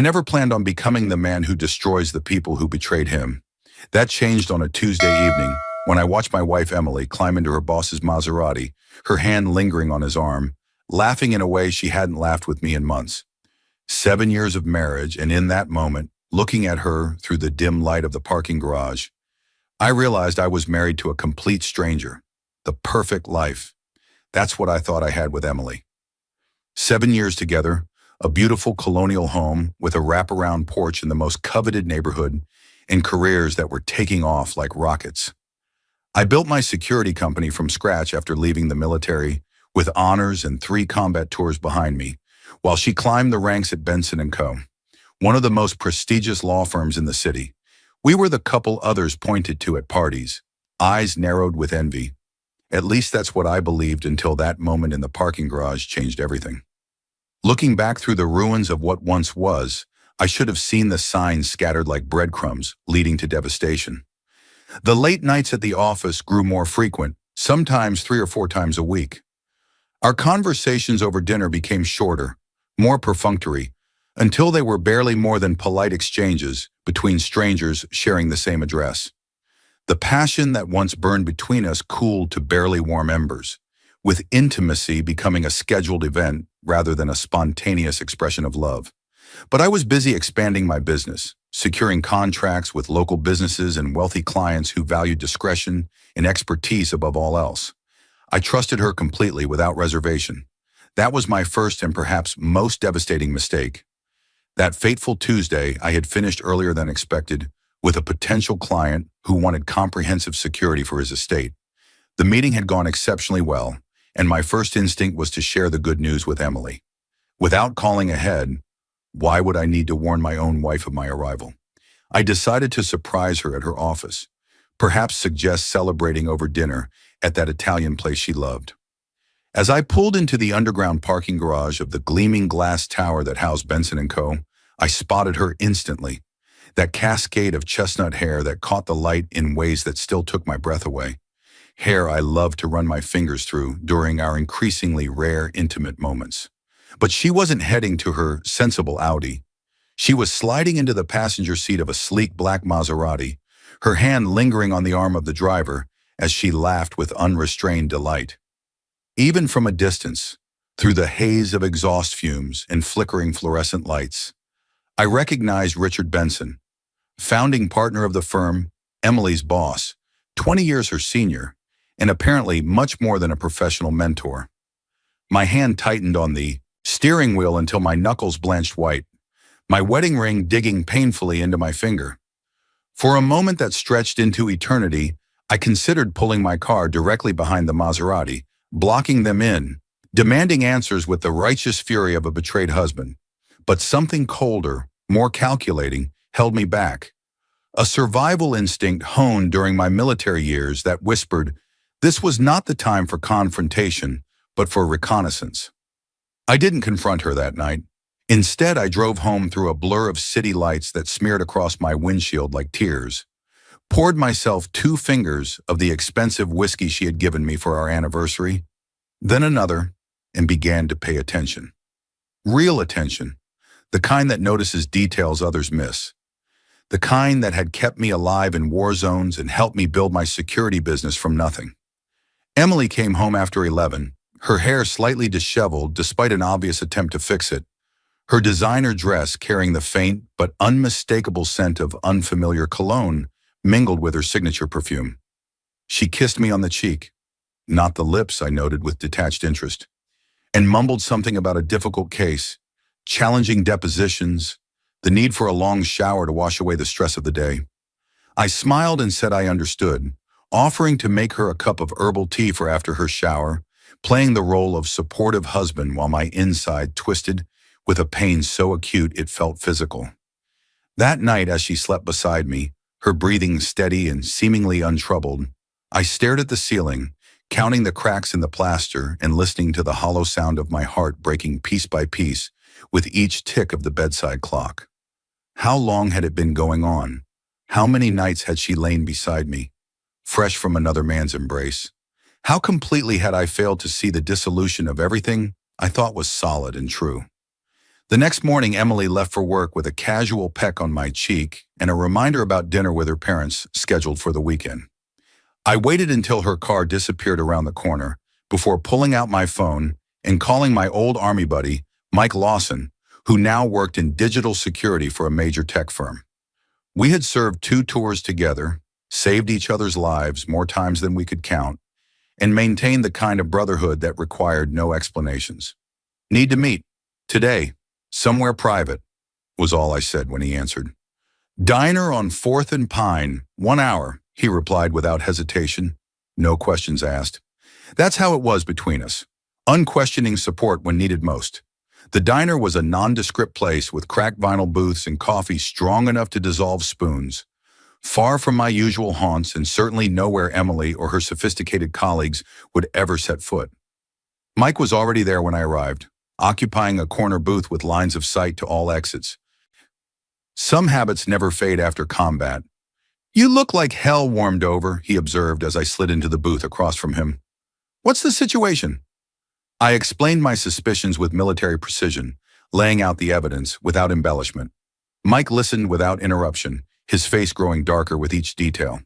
I never planned on becoming the man who destroys the people who betrayed him. That changed on a Tuesday evening when I watched my wife Emily climb into her boss's Maserati, her hand lingering on his arm, laughing in a way she hadn't laughed with me in months. 7 years of marriage, and in that moment, looking at her through the dim light of the parking garage, I realized I was married to a complete stranger. The perfect life. That's what I thought I had with Emily. 7 years together, a beautiful colonial home with a wraparound porch in the most coveted neighborhood, and careers that were taking off like rockets. I built my security company from scratch after leaving the military, with honors and 3 combat tours behind me, while she climbed the ranks at Benson & Co., one of the most prestigious law firms in the city. We were the couple others pointed to at parties, eyes narrowed with envy. At least that's what I believed until that moment in the parking garage changed everything. Looking back through the ruins of what once was, I should have seen the signs scattered like breadcrumbs, leading to devastation. The late nights at the office grew more frequent, sometimes 3 or 4 times a week. Our conversations over dinner became shorter, more perfunctory, until they were barely more than polite exchanges between strangers sharing the same address. The passion that once burned between us cooled to barely warm embers, with intimacy becoming a scheduled event rather than a spontaneous expression of love. But I was busy expanding my business, securing contracts with local businesses and wealthy clients who valued discretion and expertise above all else. I trusted her completely without reservation. That was my first and perhaps most devastating mistake. That fateful Tuesday, I had finished earlier than expected with a potential client who wanted comprehensive security for his estate. The meeting had gone exceptionally well, and my first instinct was to share the good news with Emily. Without calling ahead, why would I need to warn my own wife of my arrival? I decided to surprise her at her office, perhaps suggest celebrating over dinner at that Italian place she loved. As I pulled into the underground parking garage of the gleaming glass tower that housed Benson & Co., I spotted her instantly, that cascade of chestnut hair that caught the light in ways that still took my breath away. Hair I loved to run my fingers through during our increasingly rare, intimate moments. But she wasn't heading to her sensible Audi. She was sliding into the passenger seat of a sleek black Maserati, her hand lingering on the arm of the driver as she laughed with unrestrained delight. Even from a distance, through the haze of exhaust fumes and flickering fluorescent lights, I recognized Richard Benson, founding partner of the firm, Emily's boss, 20 years her senior, and apparently much more than a professional mentor. My hand tightened on the steering wheel until my knuckles blanched white, my wedding ring digging painfully into my finger. For a moment that stretched into eternity, I considered pulling my car directly behind the Maserati, blocking them in, demanding answers with the righteous fury of a betrayed husband. But something colder, more calculating, held me back. A survival instinct honed during my military years that whispered, this was not the time for confrontation, but for reconnaissance. I didn't confront her that night. Instead, I drove home through a blur of city lights that smeared across my windshield like tears, poured myself 2 fingers of the expensive whiskey she had given me for our anniversary, then another, and began to pay attention. Real attention, the kind that notices details others miss. The kind that had kept me alive in war zones and helped me build my security business from nothing. Emily came home after 11, her hair slightly disheveled despite an obvious attempt to fix it, her designer dress carrying the faint but unmistakable scent of unfamiliar cologne mingled with her signature perfume. She kissed me on the cheek, not the lips, I noted with detached interest, and mumbled something about a difficult case, challenging depositions, the need for a long shower to wash away the stress of the day. I smiled and said I understood, offering to make her a cup of herbal tea for after her shower, playing the role of supportive husband while my inside twisted with a pain so acute it felt physical. That night, as she slept beside me, her breathing steady and seemingly untroubled, I stared at the ceiling, counting the cracks in the plaster and listening to the hollow sound of my heart breaking piece by piece with each tick of the bedside clock. How long had it been going on? How many nights had she lain beside me, fresh from another man's embrace? How completely had I failed to see the dissolution of everything I thought was solid and true? The next morning, Emily left for work with a casual peck on my cheek and a reminder about dinner with her parents scheduled for the weekend. I waited until her car disappeared around the corner before pulling out my phone and calling my old army buddy, Mike Lawson, who now worked in digital security for a major tech firm. We had served 2 tours together, saved each other's lives more times than we could count, and maintained the kind of brotherhood that required no explanations. "Need to meet. Today. Somewhere private," was all I said when he answered. "Diner on 4th and Pine, 1 hour," he replied without hesitation. No questions asked. That's how it was between us. Unquestioning support when needed most. The diner was a nondescript place with cracked vinyl booths and coffee strong enough to dissolve spoons. Far from my usual haunts and certainly nowhere Emily or her sophisticated colleagues would ever set foot. Mike was already there when I arrived, occupying a corner booth with lines of sight to all exits. Some habits never fade after combat. "You look like hell warmed over," he observed as I slid into the booth across from him. "What's the situation?" I explained my suspicions with military precision, laying out the evidence without embellishment. Mike listened without interruption, his face growing darker with each detail.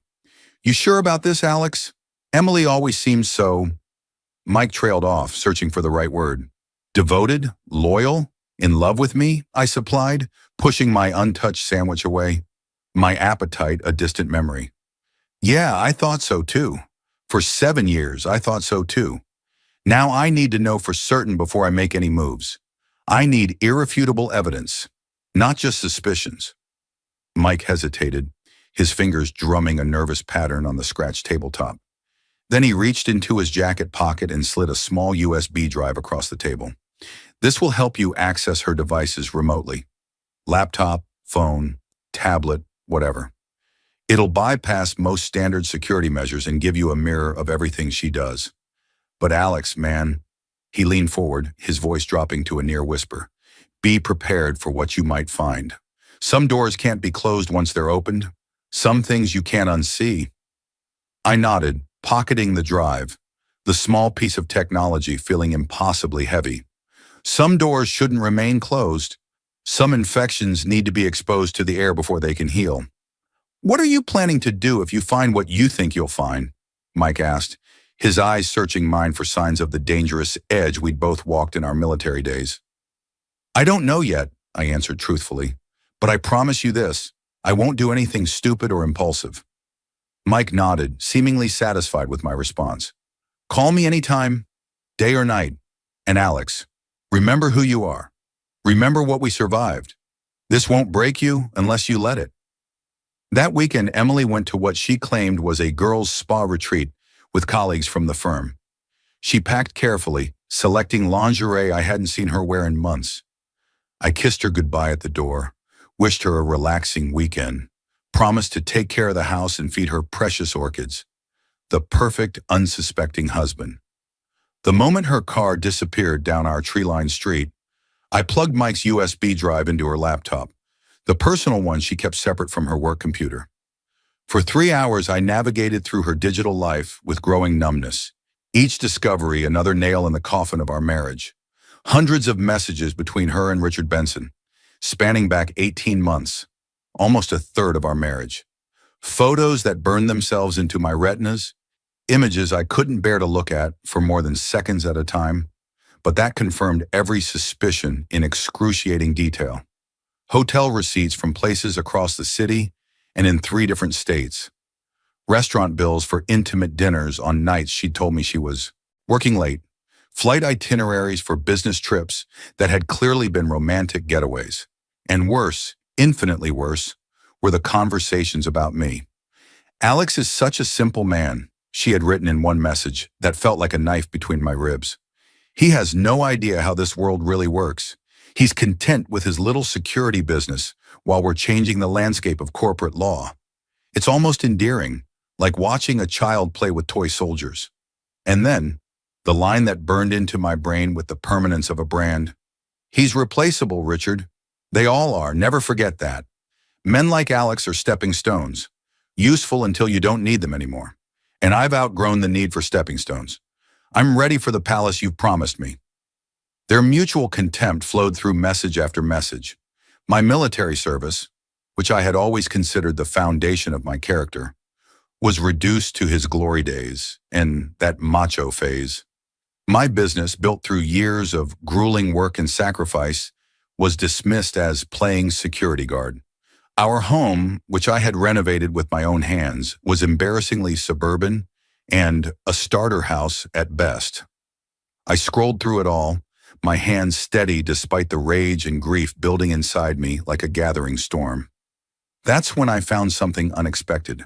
"You sure about this, Alex? Emily always seems so—" Mike trailed off, searching for the right word. "Devoted? Loyal? In love with me?" I supplied, pushing my untouched sandwich away. My appetite a distant memory. "Yeah, I thought so too. For 7 years, I thought so too. Now I need to know for certain before I make any moves. I need irrefutable evidence, not just suspicions." Mike hesitated, his fingers drumming a nervous pattern on the scratched tabletop. Then he reached into his jacket pocket and slid a small USB drive across the table. "This will help you access her devices remotely. Laptop, phone, tablet, whatever. It'll bypass most standard security measures and give you a mirror of everything she does. But Alex, man," he leaned forward, his voice dropping to a near whisper, "be prepared for what you might find. Some doors can't be closed once they're opened. Some things you can't unsee." I nodded, pocketing the drive, the small piece of technology feeling impossibly heavy. Some doors shouldn't remain closed. Some infections need to be exposed to the air before they can heal. "What are you planning to do if you find what you think you'll find?" Mike asked, his eyes searching mine for signs of the dangerous edge we'd both walked in our military days. "I don't know yet," I answered truthfully, "but I promise you this, I won't do anything stupid or impulsive." Mike nodded, seemingly satisfied with my response. "Call me anytime, day or night. And Alex, remember who you are. Remember what we survived. This won't break you unless you let it." That weekend, Emily went to what she claimed was a girls' spa retreat with colleagues from the firm. She packed carefully, selecting lingerie I hadn't seen her wear in months. I kissed her goodbye at the door, wished her a relaxing weekend, promised to take care of the house and feed her precious orchids. The perfect, unsuspecting husband. The moment her car disappeared down our tree-lined street, I plugged Mike's USB drive into her laptop, the personal one she kept separate from her work computer. For 3 hours, I navigated through her digital life with growing numbness, each discovery another nail in the coffin of our marriage. Hundreds of messages between her and Richard Benson, spanning back 18 months, almost a third of our marriage. Photos that burned themselves into my retinas, images I couldn't bear to look at for more than seconds at a time, but that confirmed every suspicion in excruciating detail. Hotel receipts from places across the city and in 3 different states. Restaurant bills for intimate dinners on nights she told me she was working late. Flight itineraries for business trips that had clearly been romantic getaways. And worse, infinitely worse, were the conversations about me. "Alex is such a simple man," she had written in one message that felt like a knife between my ribs. "He has no idea how this world really works. He's content with his little security business while we're changing the landscape of corporate law. It's almost endearing, like watching a child play with toy soldiers." And then, the line that burned into my brain with the permanence of a brand, "He's replaceable, Richard. They all are, never forget that. Men like Alex are stepping stones, useful until you don't need them anymore. And I've outgrown the need for stepping stones. I'm ready for the palace you've promised me." Their mutual contempt flowed through message after message. My military service, which I had always considered the foundation of my character, was reduced to his glory days and that macho phase. My business, built through years of grueling work and sacrifice, was dismissed as playing security guard. Our home, which I had renovated with my own hands, was embarrassingly suburban and a starter house at best. I scrolled through it all, my hands steady despite the rage and grief building inside me like a gathering storm. That's when I found something unexpected.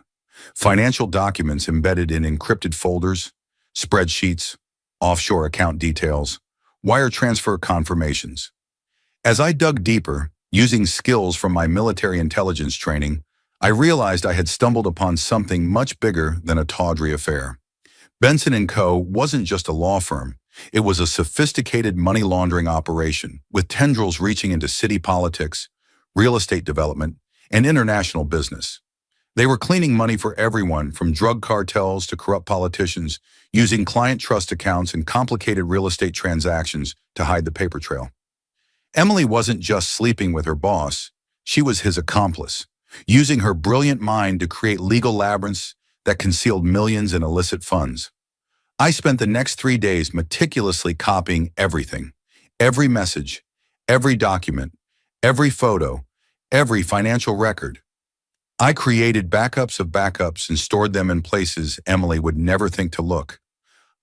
Financial documents embedded in encrypted folders, spreadsheets, offshore account details, wire transfer confirmations. As I dug deeper, using skills from my military intelligence training, I realized I had stumbled upon something much bigger than a tawdry affair. Benson & Co. wasn't just a law firm. It was a sophisticated money laundering operation with tendrils reaching into city politics, real estate development, and international business. They were cleaning money for everyone from drug cartels to corrupt politicians, using client trust accounts and complicated real estate transactions to hide the paper trail. Emily wasn't just sleeping with her boss, she was his accomplice, using her brilliant mind to create legal labyrinths that concealed millions in illicit funds. I spent the next 3 days meticulously copying everything, every message, every document, every photo, every financial record. I created backups of backups and stored them in places Emily would never think to look.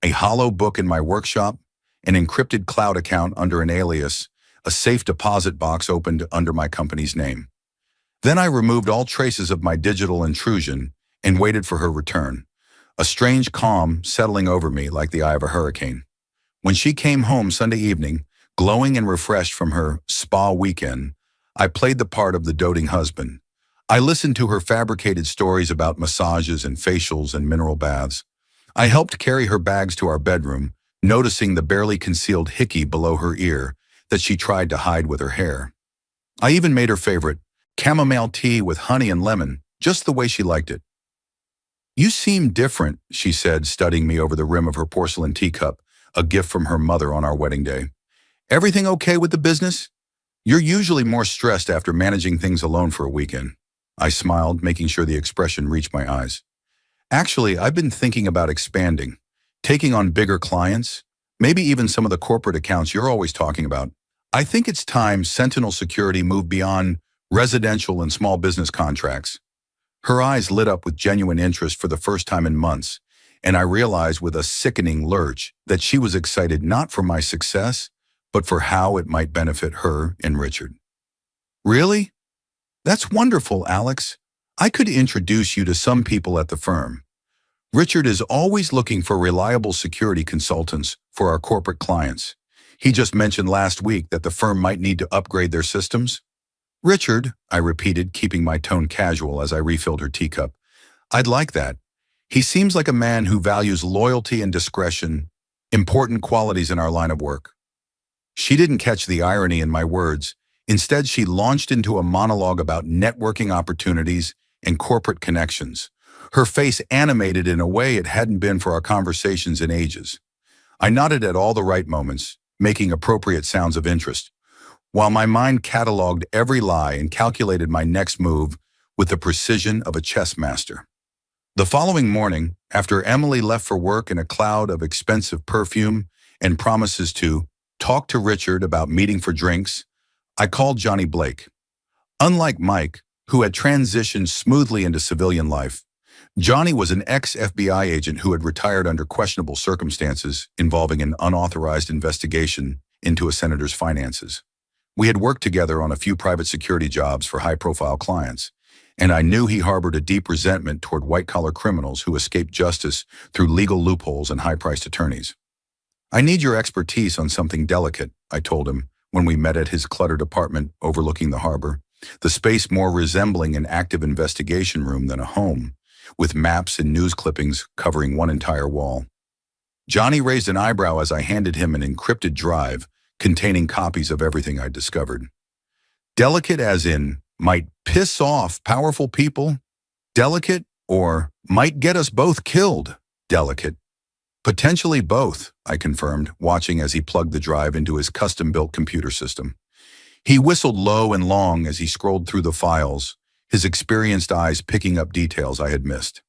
A hollow book in my workshop, an encrypted cloud account under an alias, a safe deposit box opened under my company's name. Then I removed all traces of my digital intrusion and waited for her return, a strange calm settling over me like the eye of a hurricane. When she came home Sunday evening, glowing and refreshed from her spa weekend, I played the part of the doting husband. I listened to her fabricated stories about massages and facials and mineral baths. I helped carry her bags to our bedroom, noticing the barely concealed hickey below her ear that she tried to hide with her hair. I even made her favorite, chamomile tea with honey and lemon, just the way she liked it. "You seem different," she said, studying me over the rim of her porcelain teacup, a gift from her mother on our wedding day. "Everything okay with the business? You're usually more stressed after managing things alone for a weekend." I smiled, making sure the expression reached my eyes. "Actually, I've been thinking about expanding, taking on bigger clients, maybe even some of the corporate accounts you're always talking about. I think it's time Sentinel Security moved beyond residential and small business contracts." Her eyes lit up with genuine interest for the first time in months, and I realized with a sickening lurch that she was excited not for my success, but for how it might benefit her and Richard. "Really? That's wonderful, Alex. I could introduce you to some people at the firm. Richard is always looking for reliable security consultants for our corporate clients. He just mentioned last week that the firm might need to upgrade their systems." "Richard," I repeated, keeping my tone casual as I refilled her teacup. "I'd like that. He seems like a man who values loyalty and discretion, important qualities in our line of work." She didn't catch the irony in my words. Instead, she launched into a monologue about networking opportunities and corporate connections, her face animated in a way it hadn't been for our conversations in ages. I nodded at all the right moments, making appropriate sounds of interest, while my mind cataloged every lie and calculated my next move with the precision of a chess master. The following morning, after Emily left for work in a cloud of expensive perfume and promises to talk to Richard about meeting for drinks, I called Johnny Blake. Unlike Mike, who had transitioned smoothly into civilian life, Johnny was an ex-FBI agent who had retired under questionable circumstances involving an unauthorized investigation into a senator's finances. We had worked together on a few private security jobs for high-profile clients, and I knew he harbored a deep resentment toward white-collar criminals who escaped justice through legal loopholes and high-priced attorneys. "I need your expertise on something delicate," I told him when we met at his cluttered apartment overlooking the harbor, the space more resembling an active investigation room than a home, with maps and news clippings covering one entire wall. Johnny raised an eyebrow as I handed him an encrypted drive containing copies of everything I'd discovered. "Delicate as in might piss off powerful people? Delicate or might get us both killed? Delicate?" Potentially both, I confirmed, watching as he plugged the drive into his custom-built computer system. He whistled low and long as he scrolled through the files, his experienced eyes picking up details I had missed.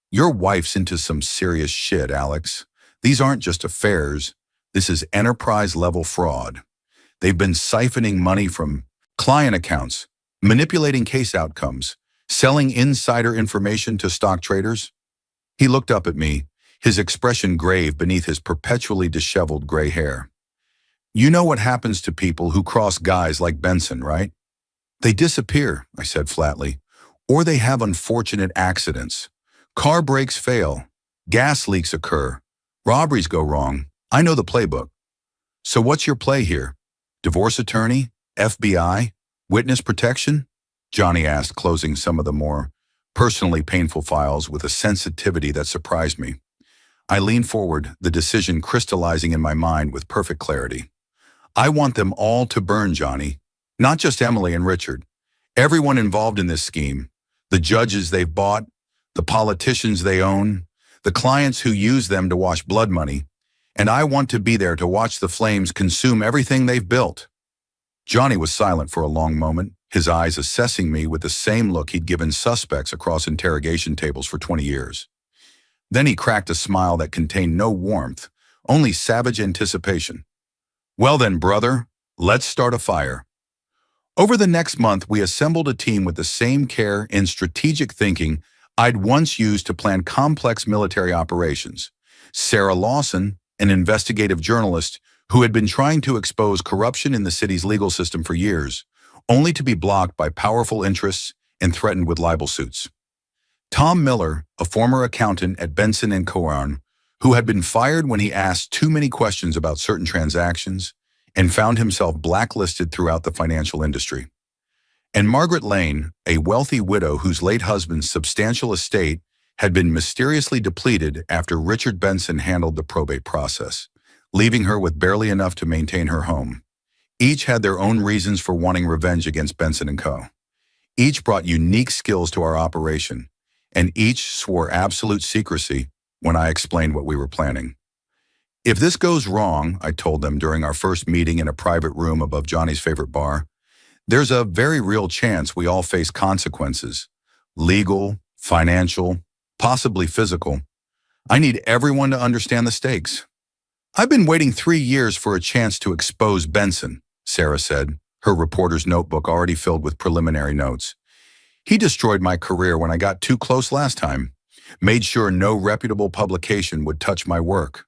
Your wife's into some serious shit, Alex. These aren't just affairs. This is enterprise-level fraud. They've been siphoning money from client accounts, manipulating case outcomes, selling insider information to stock traders. He looked up at me, his expression grave beneath his perpetually disheveled gray hair. You know what happens to people who cross guys like Benson, right? They disappear, I said flatly, or they have unfortunate accidents. Car brakes fail, gas leaks occur, robberies go wrong. I know the playbook. So what's your play here? Divorce attorney? FBI? Witness protection? Johnny asked, closing some of the more personally painful files with a sensitivity that surprised me. I leaned forward, the decision crystallizing in my mind with perfect clarity. I want them all to burn, Johnny. Not just Emily and Richard. Everyone involved in this scheme. The judges they've bought, the politicians they own, the clients who use them to wash blood money. And I want to be there to watch the flames consume everything they've built. Johnny was silent for a long moment, his eyes assessing me with the same look he'd given suspects across interrogation tables for 20 years. Then he cracked a smile that contained no warmth, only savage anticipation. Well then, brother, let's start a fire. Over the next month, we assembled a team with the same care and strategic thinking I'd once used to plan complex military operations. Sarah Lawson, an investigative journalist who had been trying to expose corruption in the city's legal system for years, only to be blocked by powerful interests and threatened with libel suits. Tom Miller, a former accountant at Benson and Coarn, who had been fired when he asked too many questions about certain transactions and found himself blacklisted throughout the financial industry. And Margaret Lane, a wealthy widow whose late husband's substantial estate had been mysteriously depleted after Richard Benson handled the probate process, leaving her with barely enough to maintain her home. Each had their own reasons for wanting revenge against Benson and Co. Each brought unique skills to our operation, and each swore absolute secrecy when I explained what we were planning. If this goes wrong, I told them during our first meeting in a private room above Johnny's favorite bar, there's a very real chance we all face consequences. Legal, financial, possibly physical. I need everyone to understand the stakes. I've been waiting 3 years for a chance to expose Benson, Sarah said, her reporter's notebook already filled with preliminary notes. He destroyed my career when I got too close last time, made sure no reputable publication would touch my work.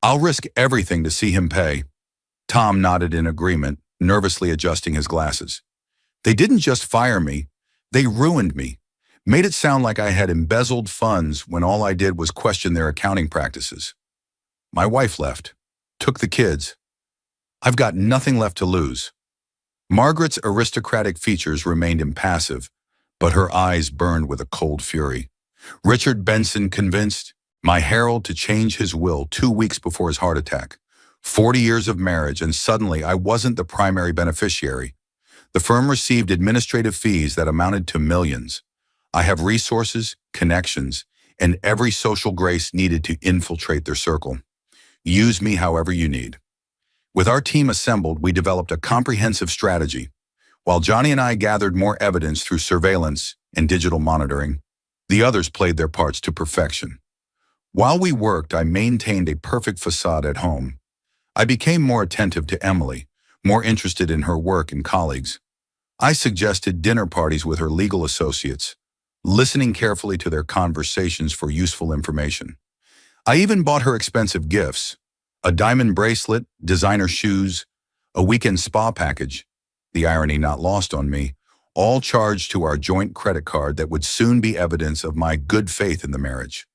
I'll risk everything to see him pay. Tom nodded in agreement, nervously adjusting his glasses. They didn't just fire me, they ruined me, made it sound like I had embezzled funds when all I did was question their accounting practices. My wife left, took the kids. I've got nothing left to lose. Margaret's aristocratic features remained impassive, but her eyes burned with a cold fury. Richard Benson convinced my herald to change his will 2 weeks before his heart attack. 40 years of marriage, and suddenly I wasn't the primary beneficiary. The firm received administrative fees that amounted to millions. I have resources, connections, and every social grace needed to infiltrate their circle. Use me however you need. With our team assembled, we developed a comprehensive strategy. While Johnny and I gathered more evidence through surveillance and digital monitoring, the others played their parts to perfection. While we worked, I maintained a perfect facade at home. I became more attentive to Emily, more interested in her work and colleagues. I suggested dinner parties with her legal associates, listening carefully to their conversations for useful information. I even bought her expensive gifts, a diamond bracelet, designer shoes, a weekend spa package, the irony not lost on me, all charged to our joint credit card that would soon be evidence of my good faith in the marriage.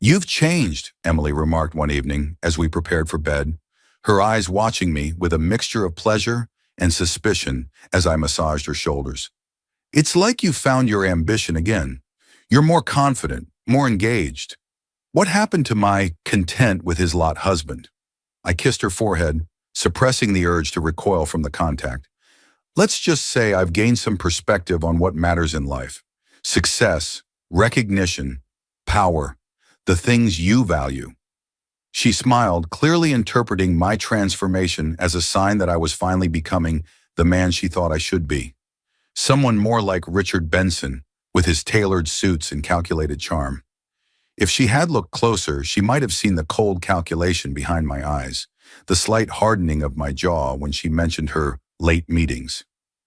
You've changed, Emily remarked one evening as we prepared for bed, her eyes watching me with a mixture of pleasure and suspicion as I massaged her shoulders. It's like you found your ambition again. You're more confident, more engaged. What happened to my content with his lot husband? I kissed her forehead, suppressing the urge to recoil from the contact. Let's just say I've gained some perspective on what matters in life. Success, recognition, power, the things you value. She smiled, clearly interpreting my transformation as a sign that I was finally becoming the man she thought I should be. Someone more like Richard Benson, with his tailored suits and calculated charm. If she had looked closer, she might have seen the cold calculation behind my eyes, the slight hardening of my jaw when she mentioned her late meetings.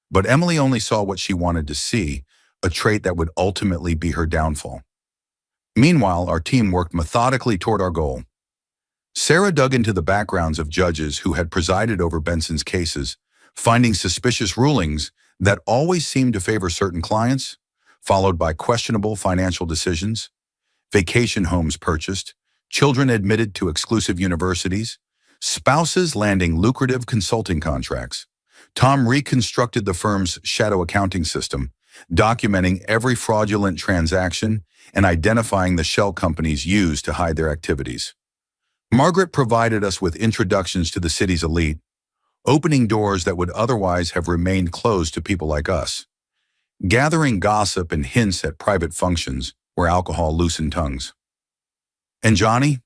But Emily only saw what she wanted to see, a trait that would ultimately be her downfall. Meanwhile, our team worked methodically toward our goal. Sarah dug into the backgrounds of judges who had presided over Benson's cases, finding suspicious rulings that always seemed to favor certain clients, followed by questionable financial decisions, vacation homes purchased, children admitted to exclusive universities, spouses landing lucrative consulting contracts. Tom reconstructed the firm's shadow accounting system, documenting every fraudulent transaction and identifying the shell companies used to hide their activities. Margaret provided us with introductions to the city's elite, opening doors that would otherwise have remained closed to people like us. Gathering gossip and hints at private functions where alcohol loosened tongues. And Johnny?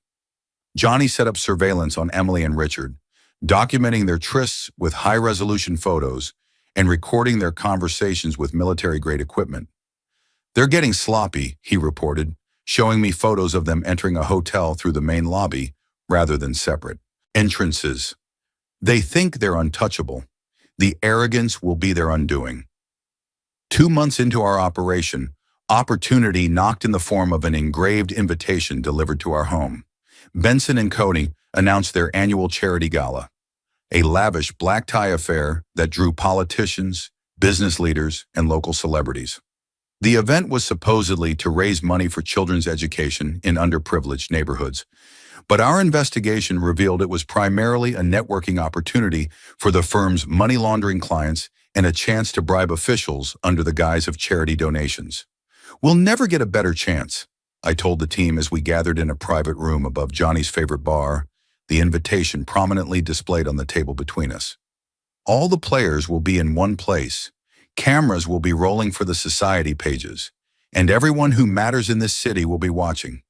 Johnny set up surveillance on Emily and Richard, documenting their trysts with high-resolution photos and recording their conversations with military-grade equipment. "They're getting sloppy," he reported, showing me photos of them entering a hotel through the main lobby rather than separate entrances. They think they're untouchable. The arrogance will be their undoing. 2 months into our operation, opportunity knocked in the form of an engraved invitation delivered to our home. Benson and Cody announced their annual charity gala, a lavish black tie affair that drew politicians, business leaders, and local celebrities. The event was supposedly to raise money for children's education in underprivileged neighborhoods, but our investigation revealed it was primarily a networking opportunity for the firm's money laundering clients and a chance to bribe officials under the guise of charity donations. "We'll never get a better chance," I told the team as we gathered in a private room above Johnny's favorite bar, the invitation prominently displayed on the table between us. "All the players will be in one place. Cameras will be rolling for the society pages, and everyone who matters in this city will be watching."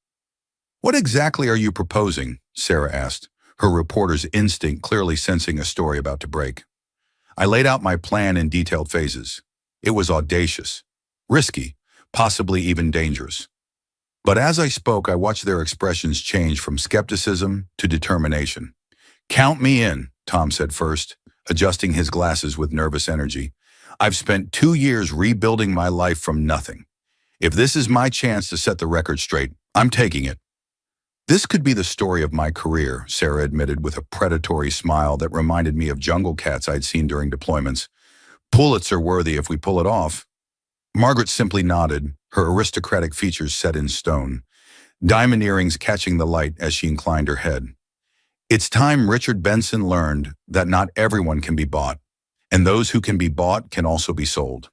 "What exactly are you proposing?" Sarah asked, her reporter's instinct clearly sensing a story about to break. I laid out my plan in detailed phases. It was audacious, risky, possibly even dangerous. But as I spoke, I watched their expressions change from skepticism to determination. "Count me in," Tom said first, adjusting his glasses with nervous energy. "I've spent 2 years rebuilding my life from nothing. If this is my chance to set the record straight, I'm taking it." "This could be the story of my career," Sarah admitted with a predatory smile that reminded me of jungle cats I'd seen during deployments. "Pulitzer worthy if we pull it off." Margaret simply nodded, her aristocratic features set in stone, diamond earrings catching the light as she inclined her head. "It's time Richard Benson learned that not everyone can be bought, and those who can be bought can also be sold."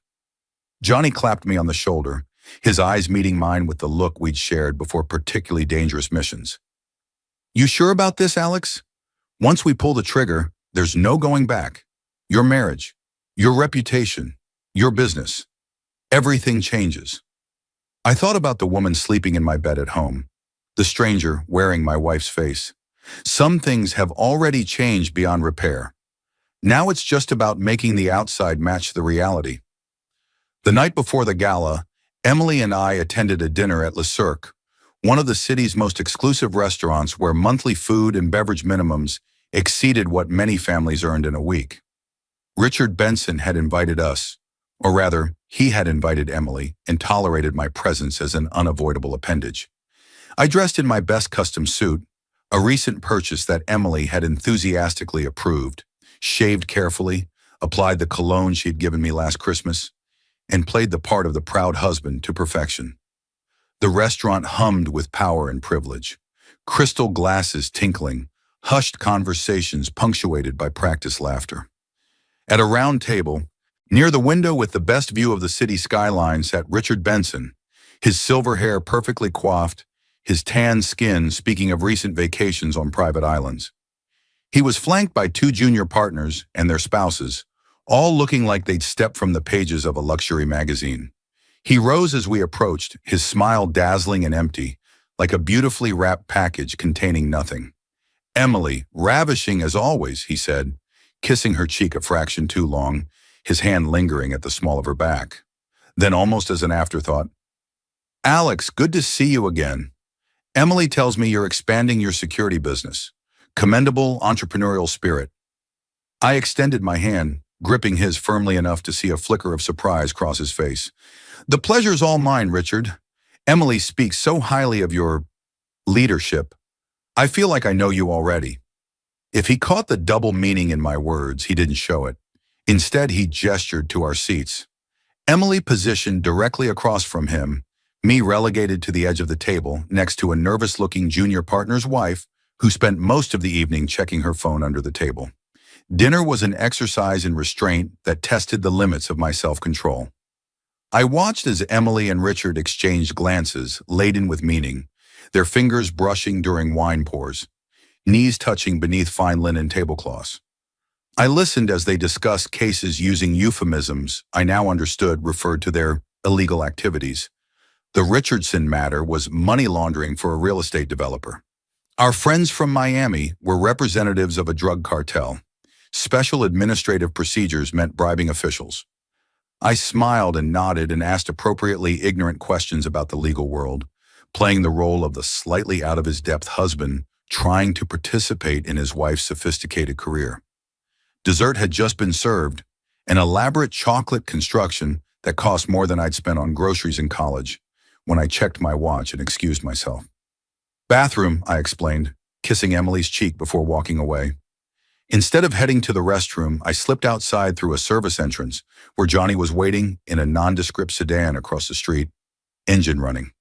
Johnny clapped me on the shoulder, his eyes meeting mine with the look we'd shared before particularly dangerous missions. "You sure about this, Alex? Once we pull the trigger, there's no going back. Your marriage, your reputation, your business. Everything changes." I thought about the woman sleeping in my bed at home, the stranger wearing my wife's face. Some things have already changed beyond repair. Now it's just about making the outside match the reality. The night before the gala, Emily and I attended a dinner at Le Cirque, one of the city's most exclusive restaurants where monthly food and beverage minimums exceeded what many families earned in a week. Richard Benson had invited us, or rather, he had invited Emily and tolerated my presence as an unavoidable appendage. I dressed in my best custom suit, a recent purchase that Emily had enthusiastically approved, shaved carefully, applied the cologne she had given me last Christmas, and played the part of the proud husband to perfection. The restaurant hummed with power and privilege, crystal glasses tinkling, hushed conversations punctuated by practiced laughter. At a round table, near the window with the best view of the city skyline, sat Richard Benson, his silver hair perfectly coiffed, his tan skin speaking of recent vacations on private islands. He was flanked by 2 junior partners and their spouses, all looking like they'd stepped from the pages of a luxury magazine. He rose as we approached, his smile dazzling and empty, like a beautifully wrapped package containing nothing. Emily, ravishing as always, he said, kissing her cheek a fraction too long, his hand lingering at the small of her back. Then, almost as an afterthought, Alex, good to see you again. Emily tells me you're expanding your security business. Commendable entrepreneurial spirit. I extended my hand, gripping his firmly enough to see a flicker of surprise cross his face. The pleasure's all mine, Richard. Emily speaks so highly of your leadership. I feel like I know you already. If he caught the double meaning in my words, he didn't show it. Instead, he gestured to our seats. Emily positioned directly across from him, me relegated to the edge of the table next to a nervous-looking junior partner's wife who spent most of the evening checking her phone under the table. Dinner was an exercise in restraint that tested the limits of my self-control. I watched as Emily and Richard exchanged glances laden with meaning, their fingers brushing during wine pours, knees touching beneath fine linen tablecloths. I listened as they discussed cases using euphemisms I now understood referred to their illegal activities. The Richardson matter was money laundering for a real estate developer. Our friends from Miami were representatives of a drug cartel. Special administrative procedures meant bribing officials. I smiled and nodded and asked appropriately ignorant questions about the legal world, playing the role of the slightly out-of-his-depth husband trying to participate in his wife's sophisticated career. Dessert had just been served, an elaborate chocolate construction that cost more than I'd spent on groceries in college, when I checked my watch and excused myself. Bathroom, I explained, kissing Emily's cheek before walking away. Instead of heading to the restroom, I slipped outside through a service entrance where Johnny was waiting in a nondescript sedan across the street, engine running.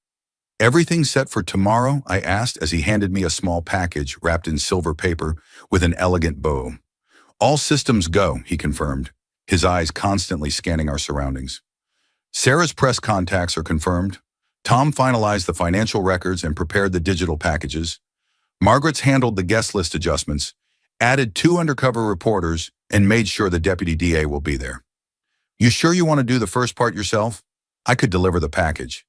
Everything set for tomorrow? I asked as he handed me a small package wrapped in silver paper with an elegant bow. All systems go, he confirmed, his eyes constantly scanning our surroundings. Sarah's press contacts are confirmed. Tom finalized the financial records and prepared the digital packages. Margaret's handled the guest list adjustments, added 2 undercover reporters, and made sure the deputy DA will be there. You sure you want to do the first part yourself? I could deliver the package.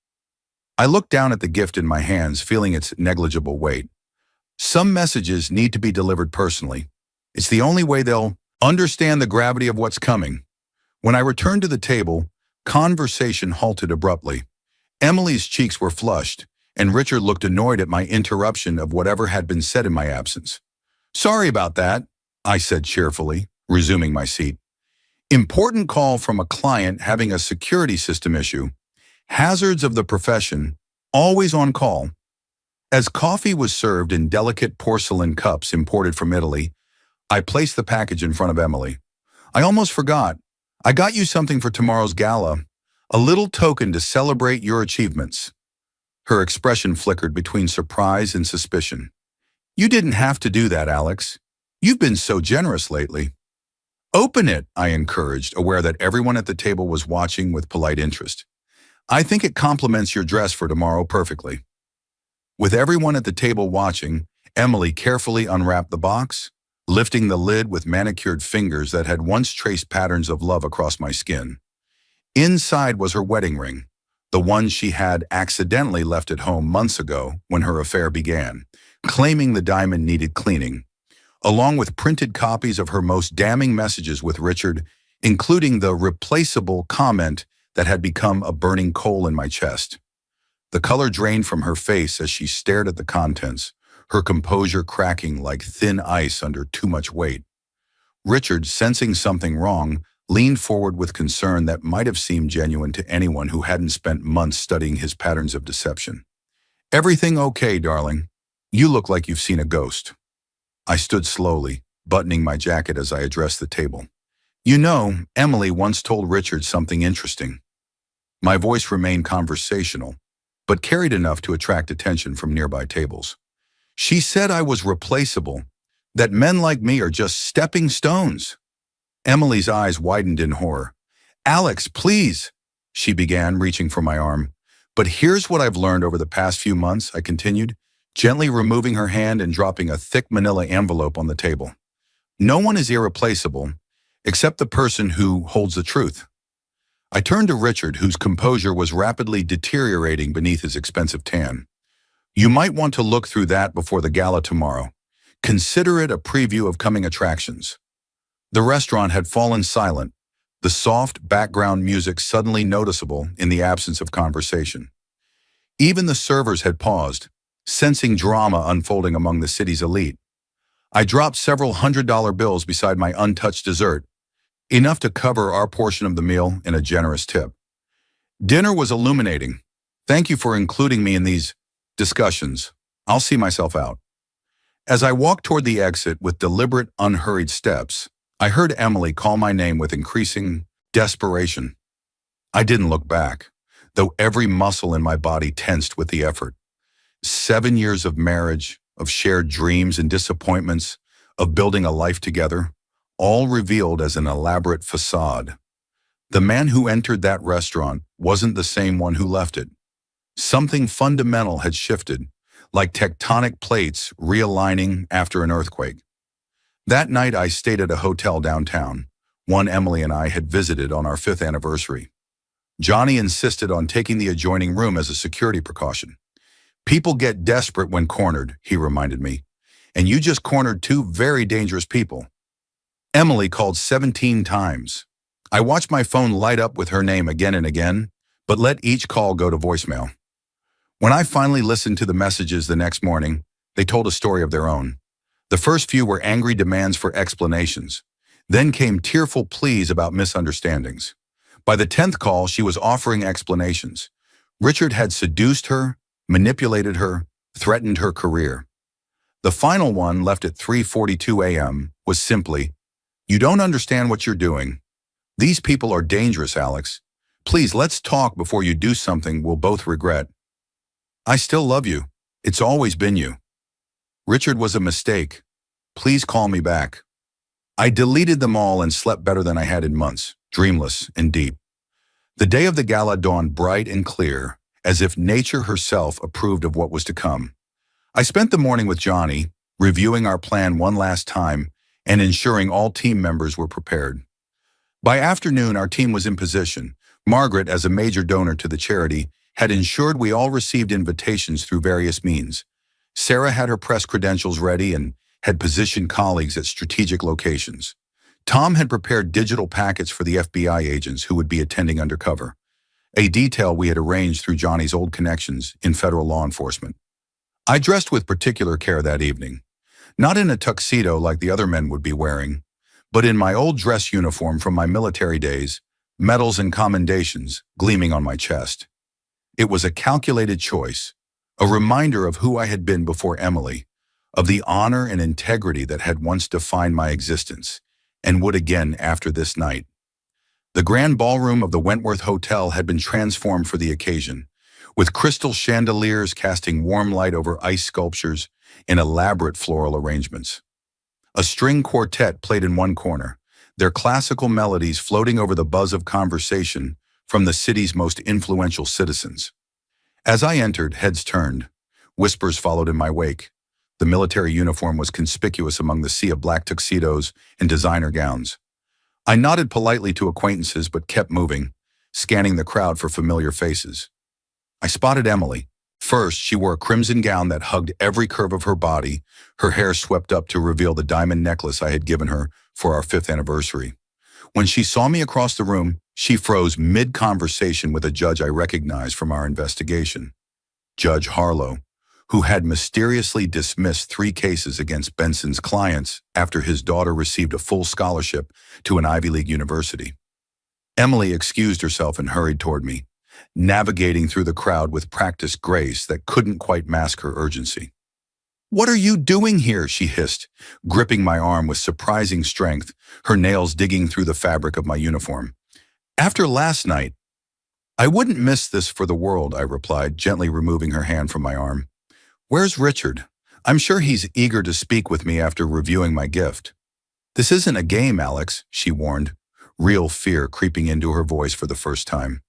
I looked down at the gift in my hands, feeling its negligible weight. Some messages need to be delivered personally. It's the only way they'll understand the gravity of what's coming. When I returned to the table, conversation halted abruptly. Emily's cheeks were flushed, and Richard looked annoyed at my interruption of whatever had been said in my absence. Sorry about that, I said cheerfully, resuming my seat. Important call from a client having a security system issue. Hazards of the profession, always on call. As coffee was served in delicate porcelain cups imported from Italy, I placed the package in front of Emily. I almost forgot. I got you something for tomorrow's gala, a little token to celebrate your achievements. Her expression flickered between surprise and suspicion. You didn't have to do that, Alex. You've been so generous lately. Open it, I encouraged, aware that everyone at the table was watching with polite interest. I think it complements your dress for tomorrow perfectly. With everyone at the table watching, Emily carefully unwrapped the box, lifting the lid with manicured fingers that had once traced patterns of love across my skin. Inside was her wedding ring, the one she had accidentally left at home months ago when her affair began, claiming the diamond needed cleaning, along with printed copies of her most damning messages with Richard, including the replaceable comment that had become a burning coal in my chest. The color drained from her face as she stared at the contents, her composure cracking like thin ice under too much weight. Richard, sensing something wrong, leaned forward with concern that might have seemed genuine to anyone who hadn't spent months studying his patterns of deception. Everything okay, darling? You look like you've seen a ghost. I stood slowly, buttoning my jacket as I addressed the table. You know, Emily once told Richard something interesting. My voice remained conversational, but carried enough to attract attention from nearby tables. She said I was replaceable, that men like me are just stepping stones. Emily's eyes widened in horror. Alex, please, she began, reaching for my arm. But here's what I've learned over the past few months, I continued, gently removing her hand and dropping a thick manila envelope on the table. No one is irreplaceable, except the person who holds the truth. I turned to Richard, whose composure was rapidly deteriorating beneath his expensive tan. You might want to look through that before the gala tomorrow. Consider it a preview of coming attractions. The restaurant had fallen silent, the soft background music suddenly noticeable in the absence of conversation. Even the servers had paused, sensing drama unfolding among the city's elite. I dropped several $100 bills beside my untouched dessert, enough to cover our portion of the meal in a generous tip. Dinner was illuminating. Thank you for including me in these discussions. I'll see myself out. As I walked toward the exit with deliberate, unhurried steps, I heard Emily call my name with increasing desperation. I didn't look back, though every muscle in my body tensed with the effort. 7 years of marriage, of shared dreams and disappointments, of building a life together, all revealed as an elaborate facade. The man who entered that restaurant wasn't the same one who left it. Something fundamental had shifted, like tectonic plates realigning after an earthquake. That night I stayed at a hotel downtown, one Emily and I had visited on our 5th anniversary. Johnny insisted on taking the adjoining room as a security precaution. People get desperate when cornered, he reminded me, and you just cornered 2 very dangerous people. Emily called 17 times. I watched my phone light up with her name again and again, but let each call go to voicemail. When I finally listened to the messages the next morning, they told a story of their own. The first few were angry demands for explanations. Then came tearful pleas about misunderstandings. By the 10th call, she was offering explanations. Richard had seduced her, manipulated her, threatened her career. The final one, left at 3:42 a.m., was simply, "You don't understand what you're doing. These people are dangerous, Alex. Please, let's talk before you do something we'll both regret. I still love you. It's always been you. Richard was a mistake. Please call me back." I deleted them all and slept better than I had in months, dreamless and deep. The day of the gala dawned bright and clear, as if nature herself approved of what was to come. I spent the morning with Johnny, reviewing our plan one last time and ensuring all team members were prepared. By afternoon, our team was in position. Margaret, as a major donor to the charity, had ensured we all received invitations through various means. Sarah had her press credentials ready and had positioned colleagues at strategic locations. Tom had prepared digital packets for the FBI agents who would be attending undercover, a detail we had arranged through Johnny's old connections in federal law enforcement. I dressed with particular care that evening, not in a tuxedo like the other men would be wearing, but in my old dress uniform from my military days, medals and commendations gleaming on my chest. It was a calculated choice, a reminder of who I had been before Emily, of the honor and integrity that had once defined my existence, and would again after this night. The grand ballroom of the Wentworth Hotel had been transformed for the occasion, with crystal chandeliers casting warm light over ice sculptures and elaborate floral arrangements. A string quartet played in one corner, their classical melodies floating over the buzz of conversation from the city's most influential citizens. As I entered, heads turned. Whispers followed in my wake. The military uniform was conspicuous among the sea of black tuxedos and designer gowns. I nodded politely to acquaintances but kept moving, scanning the crowd for familiar faces. I spotted Emily. First, she wore a crimson gown that hugged every curve of her body, her hair swept up to reveal the diamond necklace I had given her for our 5th anniversary. When she saw me across the room, she froze mid-conversation with a judge I recognized from our investigation, Judge Harlow, who had mysteriously dismissed 3 cases against Benson's clients after his daughter received a full scholarship to an Ivy League university. Emily excused herself and hurried toward me, navigating through the crowd with practiced grace that couldn't quite mask her urgency. "What are you doing here?" she hissed, gripping my arm with surprising strength, her nails digging through the fabric of my uniform. "After last night." "I wouldn't miss this for the world," I replied, gently removing her hand from my arm. "Where's Richard? I'm sure he's eager to speak with me after reviewing my gift." "This isn't a game, Alex," she warned, real fear creeping into her voice for the first time.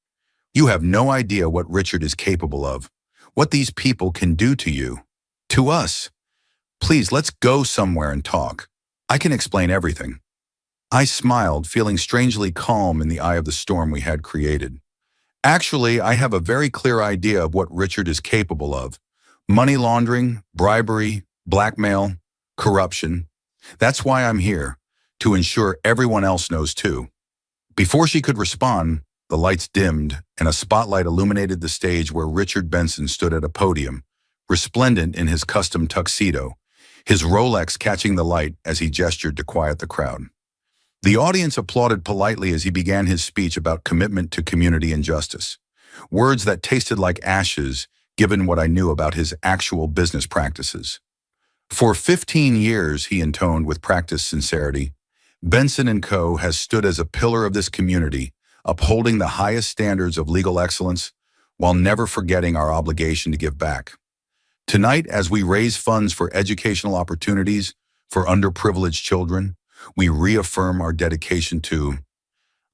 "You have no idea what Richard is capable of, what these people can do to you, to us. Please, let's go somewhere and talk. I can explain everything." I smiled, feeling strangely calm in the eye of the storm we had created. "Actually, I have a very clear idea of what Richard is capable of. Money laundering, bribery, blackmail. corruption. That's why I'm here, to ensure everyone else knows too. Before she could respond, the lights dimmed and a spotlight illuminated the stage where Richard Benson stood at a podium, resplendent in his custom tuxedo, his Rolex catching the light as he gestured to quiet the crowd. The audience applauded politely as he began his speech about commitment to community and justice, words that tasted like ashes given what I knew about his actual business practices. For 15 years, he intoned with practiced sincerity, Benson & Co. has stood as a pillar of this community, upholding the highest standards of legal excellence while never forgetting our obligation to give back. Tonight, as we raise funds for educational opportunities for underprivileged children, we reaffirm our dedication to...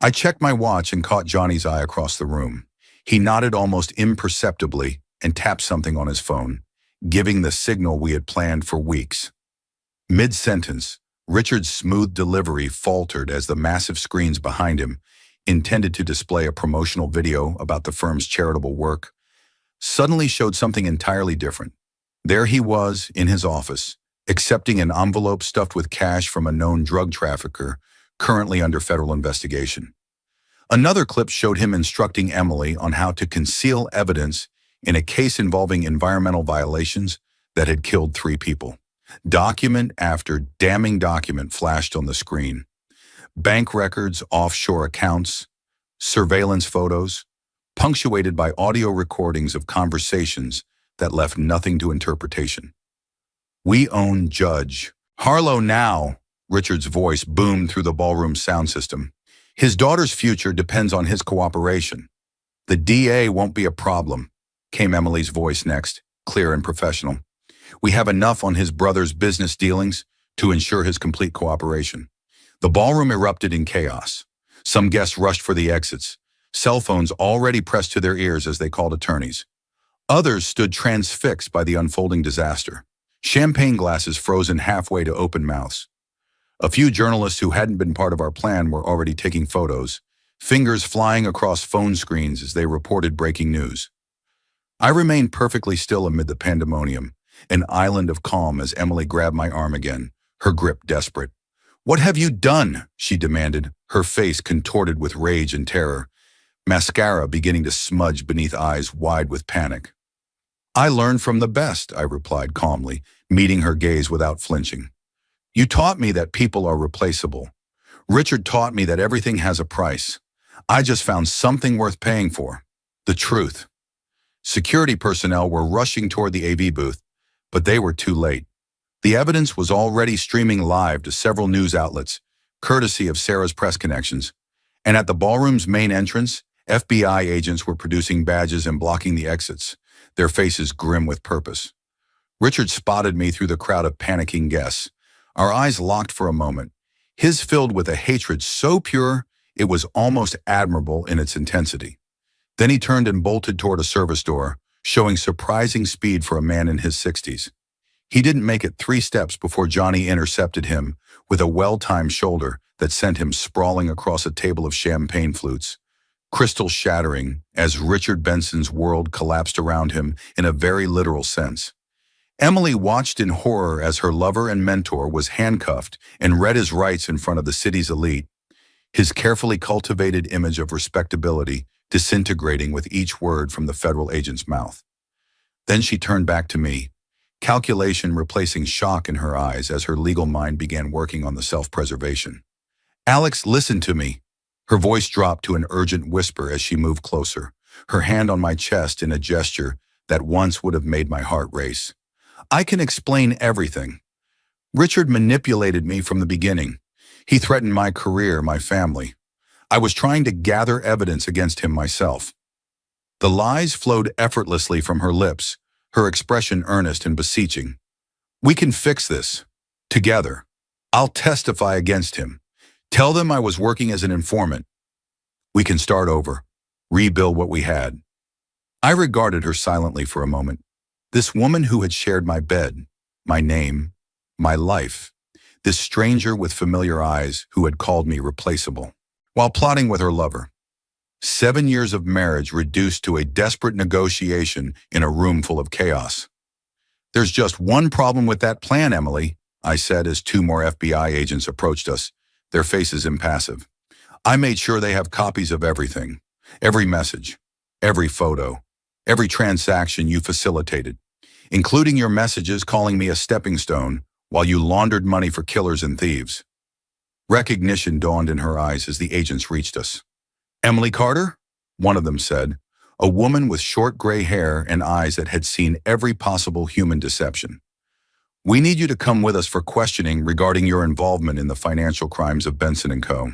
I checked my watch and caught Johnny's eye across the room. He nodded almost imperceptibly and tapped something on his phone, giving the signal we had planned for weeks. Mid-sentence, Richard's smooth delivery faltered as the massive screens behind him, intended to display a promotional video about the firm's charitable work, suddenly showed something entirely different. There he was in his office, accepting an envelope stuffed with cash from a known drug trafficker currently under federal investigation. Another clip showed him instructing Emily on how to conceal evidence in a case involving environmental violations that had killed 3 people. Document after damning document flashed on the screen. Bank records, offshore accounts, surveillance photos, punctuated by audio recordings of conversations that left nothing to interpretation. We own Judge Harlow now, Richard's voice boomed through the ballroom sound system. His daughter's future depends on his cooperation. The DA won't be a problem, came Emily's voice next, clear and professional. We have enough on his brother's business dealings to ensure his complete cooperation. The ballroom erupted in chaos. Some guests rushed for the exits, cell phones already pressed to their ears as they called attorneys. Others stood transfixed by the unfolding disaster, champagne glasses frozen halfway to open mouths. A few journalists who hadn't been part of our plan were already taking photos, fingers flying across phone screens as they reported breaking news. I remained perfectly still amid the pandemonium, an island of calm as Emily grabbed my arm again, her grip desperate. "What have you done?" she demanded, her face contorted with rage and terror, mascara beginning to smudge beneath eyes wide with panic. "I learned from the best," I replied calmly, meeting her gaze without flinching. "You taught me that people are replaceable. Richard taught me that everything has a price. I just found something worth paying for. The truth." Security personnel were rushing toward the AV booth, but they were too late. The evidence was already streaming live to several news outlets, courtesy of Sarah's press connections. And at the ballroom's main entrance, FBI agents were producing badges and blocking the exits, their faces grim with purpose. Richard spotted me through the crowd of panicking guests. Our eyes locked for a moment, his filled with a hatred so pure it was almost admirable in its intensity. Then he turned and bolted toward a service door, showing surprising speed for a man in his 60s. He didn't make it 3 steps before Johnny intercepted him with a well-timed shoulder that sent him sprawling across a table of champagne flutes, crystal shattering as Richard Benson's world collapsed around him in a very literal sense. Emily watched in horror as her lover and mentor was handcuffed and read his rights in front of the city's elite, his carefully cultivated image of respectability disintegrating with each word from the federal agent's mouth. Then she turned back to me, calculation replacing shock in her eyes as her legal mind began working on the self-preservation. "Alex, listen to me." Her voice dropped to an urgent whisper as she moved closer, her hand on my chest in a gesture that once would have made my heart race. "I can explain everything. Richard manipulated me from the beginning. He threatened my career, my family. I was trying to gather evidence against him myself." The lies flowed effortlessly from her lips, her expression earnest and beseeching. "We can fix this. Together. I'll testify against him. Tell them I was working as an informant. We can start over. Rebuild what we had." I regarded her silently for a moment. This woman who had shared my bed, my name, my life. This stranger with familiar eyes who had called me replaceable. While plotting with her lover. 7 years of marriage reduced to a desperate negotiation in a room full of chaos. "There's just one problem with that plan, Emily," I said as two more FBI agents approached us, their faces impassive. I made sure they have copies of everything, every message, every photo, every transaction you facilitated, including your messages calling me a stepping stone while you laundered money for killers and thieves. Recognition dawned in her eyes as the agents reached us. Emily Carter? One of them said, a woman with short gray hair and eyes that had seen every possible human deception. We need you to come with us for questioning regarding your involvement in the financial crimes of Benson & Co.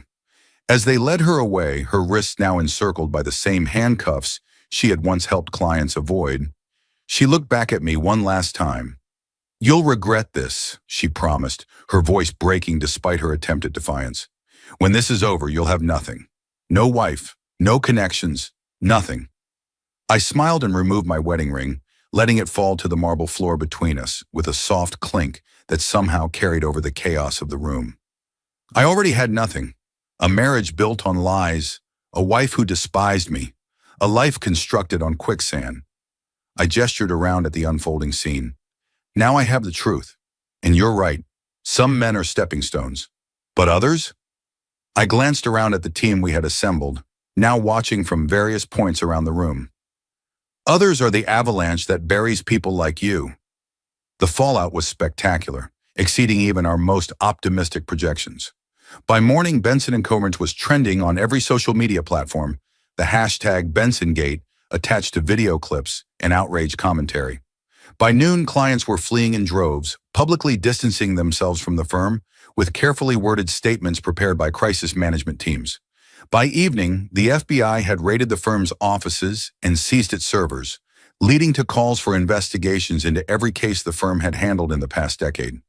As they led her away, her wrists now encircled by the same handcuffs she had once helped clients avoid, she looked back at me one last time. You'll regret this, she promised, her voice breaking despite her attempt at defiance. When this is over, you'll have nothing. No wife, no connections, nothing. I smiled and removed my wedding ring, letting it fall to the marble floor between us with a soft clink that somehow carried over the chaos of the room. I already had nothing. A marriage built on lies, a wife who despised me, a life constructed on quicksand. I gestured around at the unfolding scene. Now I have the truth. And you're right. Some men are stepping stones. But others? I glanced around at the team we had assembled, now watching from various points around the room. Others are the avalanche that buries people like you. The fallout was spectacular, exceeding even our most optimistic projections. By morning, Benson & Comerage was trending on every social media platform, the hashtag BensonGate attached to video clips and outrage commentary. By noon, clients were fleeing in droves, publicly distancing themselves from the firm, with carefully worded statements prepared by crisis management teams. By evening, the FBI had raided the firm's offices and seized its servers, leading to calls for investigations into every case the firm had handled in the past decade.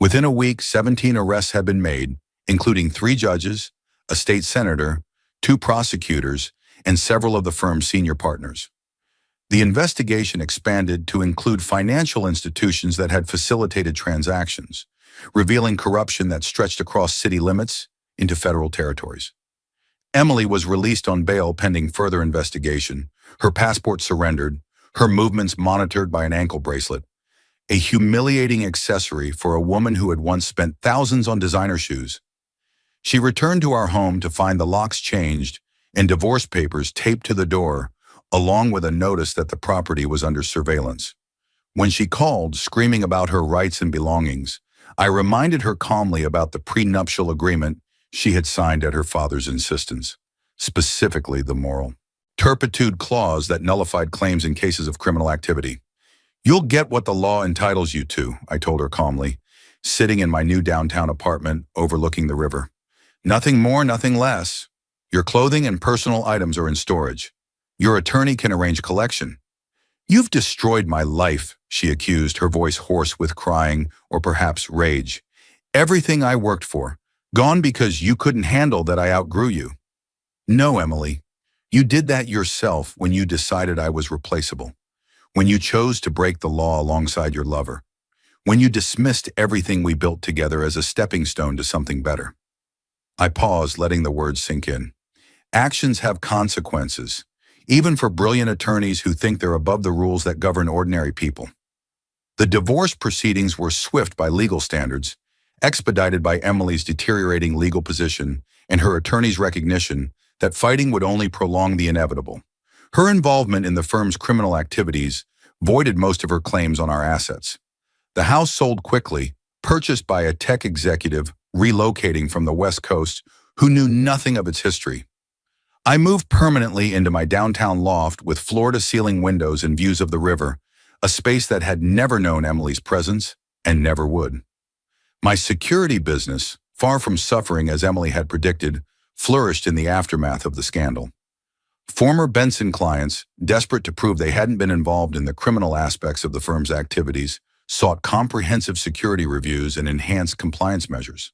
Within a week, 17 arrests had been made, including 3 judges, a state senator, 2 prosecutors, and several of the firm's senior partners. The investigation expanded to include financial institutions that had facilitated transactions, revealing corruption that stretched across city limits into federal territories. Emily was released on bail pending further investigation, her passport surrendered, her movements monitored by an ankle bracelet, a humiliating accessory for a woman who had once spent thousands on designer shoes. She returned to our home to find the locks changed and divorce papers taped to the door, along with a notice that the property was under surveillance. When she called, screaming about her rights and belongings, I reminded her calmly about the prenuptial agreement she had signed at her father's insistence, specifically the moral turpitude clause that nullified claims in cases of criminal activity. You'll get what the law entitles you to, I told her calmly, sitting in my new downtown apartment overlooking the river. Nothing more, nothing less. Your clothing and personal items are in storage. Your attorney can arrange collection. You've destroyed my life, she accused, her voice hoarse with crying or perhaps rage. Everything I worked for, gone because you couldn't handle that I outgrew you. No, Emily, you did that yourself when you decided I was replaceable, when you chose to break the law alongside your lover, when you dismissed everything we built together as a stepping stone to something better. I paused, letting the words sink in. Actions have consequences, even for brilliant attorneys who think they're above the rules that govern ordinary people. The divorce proceedings were swift by legal standards, expedited by Emily's deteriorating legal position and her attorney's recognition that fighting would only prolong the inevitable. Her involvement in the firm's criminal activities voided most of her claims on our assets. The house sold quickly, purchased by a tech executive relocating from the West Coast who knew nothing of its history. I moved permanently into my downtown loft with floor-to-ceiling windows and views of the river, a space that had never known Emily's presence and never would. My security business, far from suffering as Emily had predicted, flourished in the aftermath of the scandal. Former Benson clients, desperate to prove they hadn't been involved in the criminal aspects of the firm's activities, sought comprehensive security reviews and enhanced compliance measures.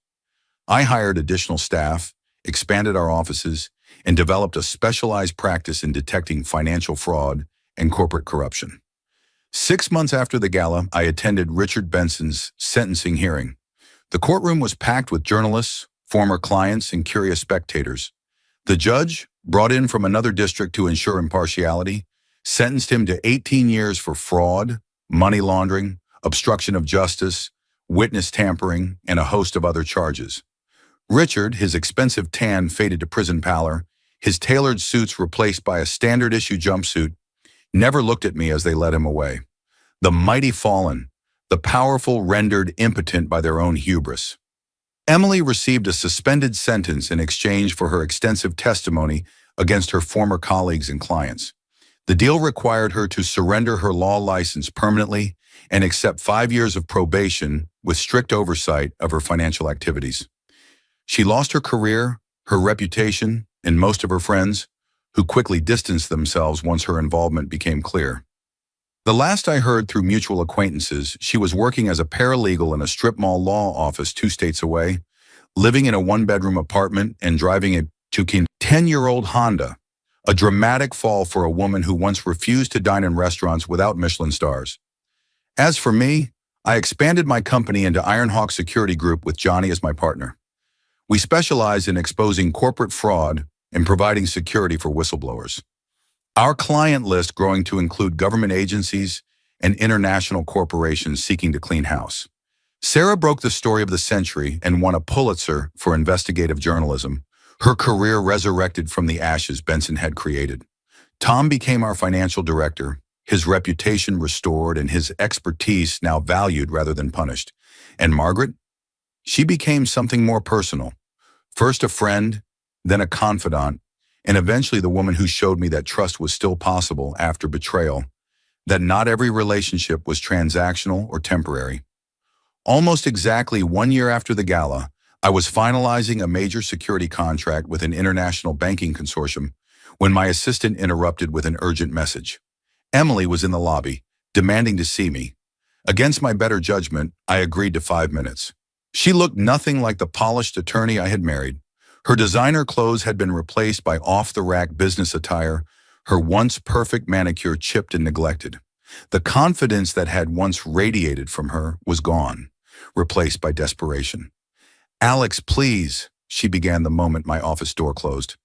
I hired additional staff, expanded our offices, and developed a specialized practice in detecting financial fraud and corporate corruption. 6 months after the gala, I attended Richard Benson's sentencing hearing. The courtroom was packed with journalists, former clients, and curious spectators. The judge, brought in from another district to ensure impartiality, sentenced him to 18 years for fraud, money laundering, obstruction of justice, witness tampering, and a host of other charges. Richard, his expensive tan faded to prison pallor, his tailored suits replaced by a standard-issue jumpsuit, never looked at me as they led him away. The mighty fallen, the powerful rendered impotent by their own hubris. Emily received a suspended sentence in exchange for her extensive testimony against her former colleagues and clients. The deal required her to surrender her law license permanently and accept 5 years of probation with strict oversight of her financial activities. She lost her career, her reputation, and most of her friends, who quickly distanced themselves once her involvement became clear. The last I heard through mutual acquaintances, she was working as a paralegal in a strip mall law office 2 states away, living in a 1-bedroom apartment and driving a 10-year-old Honda, a dramatic fall for a woman who once refused to dine in restaurants without Michelin stars. As for me, I expanded my company into Ironhawk Security Group with Johnny as my partner. We specialize in exposing corporate fraud and providing security for whistleblowers. Our client list growing to include government agencies and international corporations seeking to clean house. Sarah broke the story of the century and won a Pulitzer for investigative journalism, her career resurrected from the ashes Benson had created. Tom became our financial director, his reputation restored and his expertise now valued rather than punished. And Margaret? She became something more personal. First a friend, then a confidant, and eventually the woman who showed me that trust was still possible after betrayal, that not every relationship was transactional or temporary. Almost exactly 1 year after the gala, I was finalizing a major security contract with an international banking consortium when my assistant interrupted with an urgent message. Emily was in the lobby, demanding to see me. Against my better judgment, I agreed to 5 minutes. She looked nothing like the polished attorney I had married. Her designer clothes had been replaced by off-the-rack business attire, her once perfect manicure chipped and neglected. The confidence that had once radiated from her was gone, replaced by desperation. "Alex, please," she began the moment my office door closed.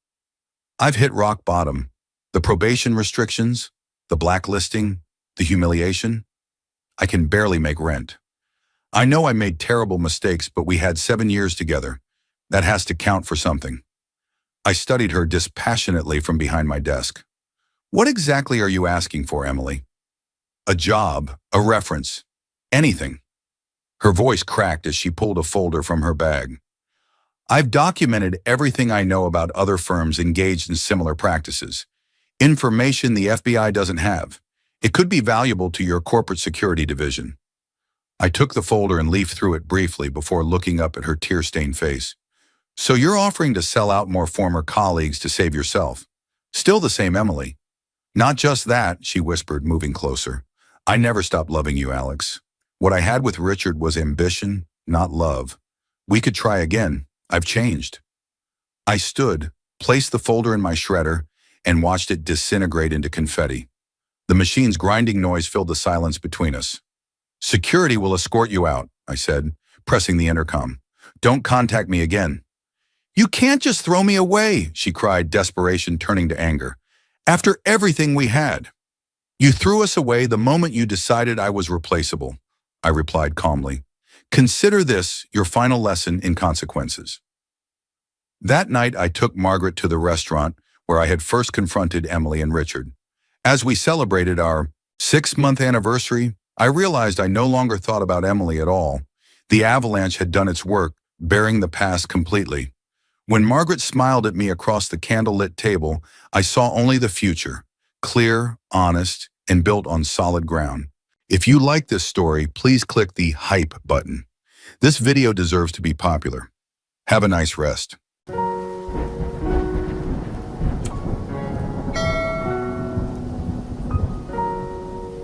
"I've hit rock bottom. The probation restrictions, the blacklisting, the humiliation. I can barely make rent. I know I made terrible mistakes, but we had 7 years together. That has to count for something." I studied her dispassionately from behind my desk. "What exactly are you asking for, Emily?" "A job, a reference, anything." Her voice cracked as she pulled a folder from her bag. "I've documented everything I know about other firms engaged in similar practices. Information the FBI doesn't have. It could be valuable to your corporate security division." I took the folder and leafed through it briefly before looking up at her tear-stained face. "So you're offering to sell out more former colleagues to save yourself? Still the same Emily." "Not just that," she whispered, moving closer. "I never stopped loving you, Alex. What I had with Richard was ambition, not love. We could try again. I've changed." I stood, placed the folder in my shredder, and watched it disintegrate into confetti. The machine's grinding noise filled the silence between us. "Security will escort you out," I said, pressing the intercom. "Don't contact me again." "You can't just throw me away," she cried, desperation turning to anger. "After everything we had." "You threw us away the moment you decided I was replaceable," I replied calmly. "Consider this your final lesson in consequences." That night, I took Margaret to the restaurant where I had first confronted Emily and Richard. As we celebrated our 6-month anniversary, I realized I no longer thought about Emily at all. The avalanche had done its work, burying the past completely. When Margaret smiled at me across the candlelit table, I saw only the future, clear, honest, and built on solid ground. If you like this story, please click the hype button. This video deserves to be popular. Have a nice rest.